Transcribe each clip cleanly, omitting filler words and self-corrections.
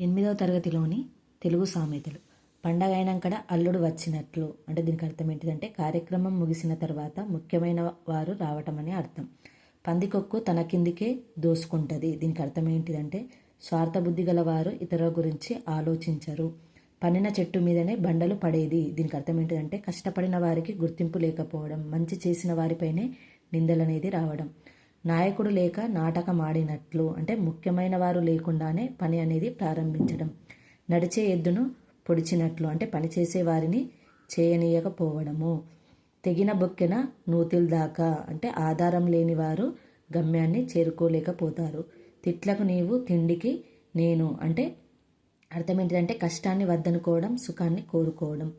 8వ తరగతిలోని తెలుగు సామెతలు. పండగ అయినాకడ అల్లుడు వచ్చినట్లు అంటే దీనికి అర్థం ఏంటిదంటే కార్యక్రమం ముగిసిన తర్వాత ముఖ్యమైన వారు రావటం అని అర్థం. పందికొక్కు తన కిందికే దోసుకుంటుంది. దీనికి అర్థం ఏంటిదంటే స్వార్థబుద్ధి గల వారు ఇతరుల గురించి ఆలోచించరు. పన్నిన చెట్టు మీదనే బండలు పడేది. దీనికి అర్థం ఏంటిదంటే కష్టపడిన వారికి గుర్తింపు లేకపోవడం, మంచి చేసిన వారిపైనే నిందలనేది రావడం. నాయకుడు లేక నాటకం ఆడినట్లు అంటే ముఖ్యమైన వారు లేకుండానే పని అనేది ప్రారంభించడం. నడిచే ఎద్దును పొడిచినట్లు అంటే పని చేసే వారిని చేయనీయకపోవడము. తెగిన బొక్కెన నూతిల్ దాకా అంటే ఆధారం లేని వారు గమ్యాన్ని చేరుకోలేకపోతారు. తిట్లకు నీవు తిండికి నేను అంటే అర్థం ఏంటిదంటే కష్టాన్ని వద్దనుకోవడం, సుఖాన్ని కోరుకోవడం.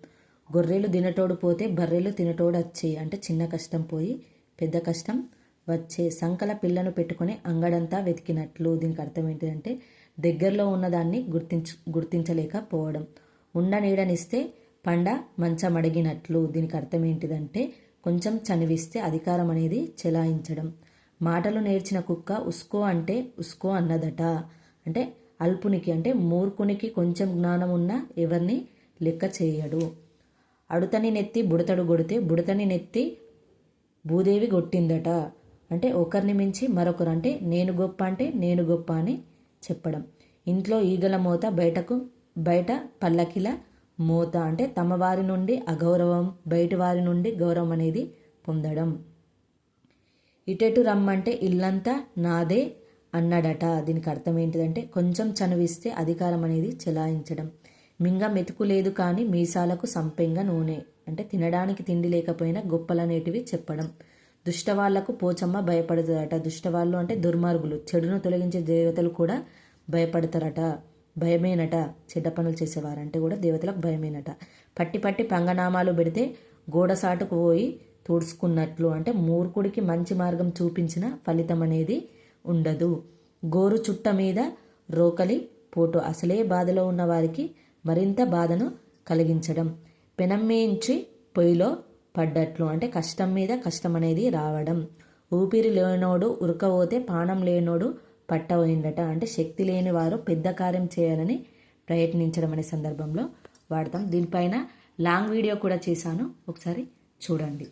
గొర్రెలు దినటోడు పోతే బర్రెలు తినటోడు వచ్చే అంటే చిన్న కష్టం పోయి పెద్ద కష్టం వచ్చే. సంకల పిల్లను పెట్టుకుని అంగడంతా వెతికినట్లు. దీనికి అర్థం ఏంటిదంటే దగ్గరలో ఉన్నదాన్ని గుర్తించలేకపోవడం. ఉండ నీడనిస్తే పండ మంచమడిగినట్లు. దీనికి అర్థం ఏంటిదంటే కొంచెం చనివిస్తే అధికారం అనేది చెలాయించడం. మాటలు నేర్చిన కుక్క ఉస్కో అంటే ఉస్కో అన్నదట. అంటే అల్పునికి అంటే మూర్ఖునికి కొంచెం జ్ఞానం ఉన్నా ఎవరిని లెక్క చేయడు. అడుతని నెత్తి బుడతడు కొడితే బుడతని నెత్తి భూదేవి కొట్టిందట. అంటే ఒకరిని మించి మరొకరు అంటే నేను గొప్ప అని చెప్పడం. ఇంట్లో ఈగల మోత బయట పల్లకిల మోత అంటే తమ వారి నుండి అగౌరవం, బయట వారి నుండి గౌరవం అనేది పొందడం. ఇటెటు రమ్మంటే ఇల్లంతా నాదే అన్నాడట. దీనికి అర్థం ఏంటిదంటే కొంచెం చనువిస్తే అధికారం అనేది చెలాయించడం. మింగ మెతుకు లేదు కానీ మీసాలకు సంపెంగ నూనె అంటే తినడానికి తిండి లేకపోయినా గొప్పలనేటివి చెప్పడం. దుష్టవాళ్లకు పోచమ్మ భయపడుతుందట. దుష్టవాళ్ళు అంటే దుర్మార్గులు, చెడును తొలగించే దేవతలు కూడా భయపడతారట. భయమేనట చెడ్డ పనులు చేసేవారంటే కూడా దేవతలకు భయమేనట. పట్టి పంగనామాలు పెడితే గోడసాటుకు పోయి తుడుచుకున్నట్లు అంటే మూర్ఖుడికి మంచి మార్గం చూపించిన ఫలితం అనేది ఉండదు. గోరు చుట్ట మీద రోకలి పోటు అసలే బాధలో ఉన్న వారికి మరింత బాధను కలిగించడం. పెనం మించి పొయ్యిలో పడ్డట్లు అంటే కష్టం మీద కష్టం అనేది రావడం. ఊపిరి లేనోడు ఉరకపోతే పానం లేనోడు పట్టబోయిందట. అంటే శక్తి లేని వారు పెద్ద కార్యం చేయాలని ప్రయత్నించడం అనే సందర్భంలో వాడతాం. దీనిపైన లాంగ్ వీడియో కూడా చేశాను, ఒకసారి చూడండి.